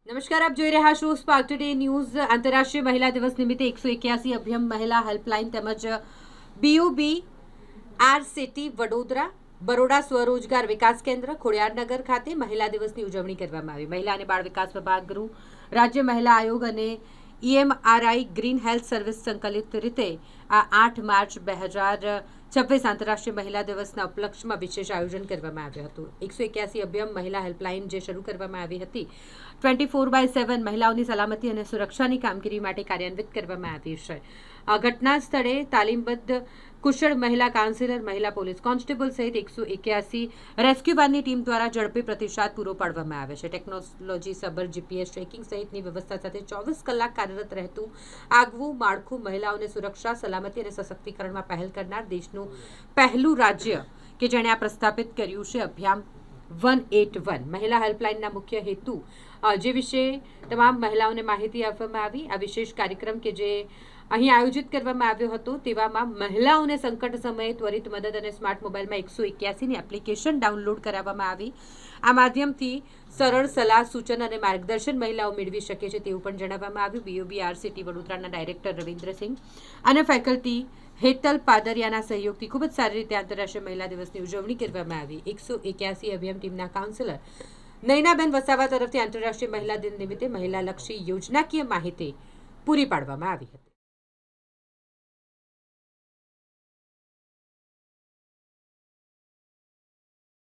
નમસ્કાર, આપ જોઈ રહ્યા છો સ્પાર્ક ટુડે ન્યૂઝ. આંતરરાષ્ટ્રીય મહિલા દિવસ નિમિત્તે 181 અભિયમ મહિલા હેલ્પલાઇન તેમજ બીયુબી આરસીટી વડોદરા બરોડા સ્વરોજગાર વિકાસ કેન્દ્ર ખોડિયારનગર ખાતે મહિલા દિવસની ઉજવણી કરવામાં આવી. મહિલા અને બાળ વિકાસ વિભાગ, ગૃહ રાજ્ય મહિલા આયોગ અને EMRI ગ્રીન હેલ્થ સર્વિસ સંકલિત રીતે આ 8 માર્ચ 2026 આંતરરાષ્ટ્રીય મહિલા દિવસના ઉપલક્ષમાં વિશેષ આયોજન કરવામાં આવ્યું હતું. 181 અભિયમ મહિલા હેલ્પલાઇન જે શરૂ કરવામાં આવી હતી 24/7 મહિલાઓની સલામતી અને સુરક્ષાની કામગીરી માટે કાર્યાન્વિત કરવામાં આવી છે. આ ઘટના સ્થળે તાલીમબદ્ધ કુશળ મહિલા કાઉન્સિલર, મહિલા પોલીસ કોન્સ્ટેબલ સહિત 181 રેસ્ક્યુવાનની ટીમ દ્વારા ઝડપી પ્રતિસાદ પૂરો પાડવામાં આવે છે. ટેકનોલોજી સબર GPS ટ્રેકિંગ સહિતની વ્યવસ્થા સાથે 24 કલાક કાર્યરત રહેતું આગવું માળખું મહિલાઓને સુરક્ષા, સલામતી અને સશક્તિકરણમાં પહેલ કરનાર દેશનું પહેલું રાજ્ય કે જેણે આ પ્રસ્થાપિત કર્યું છે. અભિયાન 181 મહિલા હેલ્પલાઇનના મુખ્ય હેતુ જે વિશે તમામ મહિલાઓને માહિતી આપવામાં આવી. આ વિશેષ કાર્યક્રમ કે જે અહીં આયોજિત કરવામાં આવ્યો હતો તેવામાં મહિલાઓને સંકટ સમયે ત્વરિત મદદ અને સ્માર્ટ મોબાઈલમાં 181ની એપ્લિકેશન ડાઉનલોડ કરાવવામાં આવી. આ માધ્યમથી સરળ સલાહ, સૂચન અને માર્ગદર્શન મહિલાઓ મેળવી શકે છે તેવું પણ જણાવવામાં આવ્યું. બીયુબી આરસીટી વડોદરાના ડાયરેક્ટર રવિન્દ્રસિંહ અને ફેકલ્ટી હેતલ પાદરિયાના સહયોગથી ખૂબ જ સારી રીતે આંતરરાષ્ટ્રીય મહિલા દિવસની ઉજવણી કરવામાં આવી. 181 અભિયમ ટીમના કાઉન્સિલર નયનાબેન વસાવા તરફથી આંતરરાષ્ટ્રીય મહિલા દિન નિમિત્તે મહિલાલક્ષી યોજનાકીય માહિતી પૂરી પાડવામાં આવી હતી.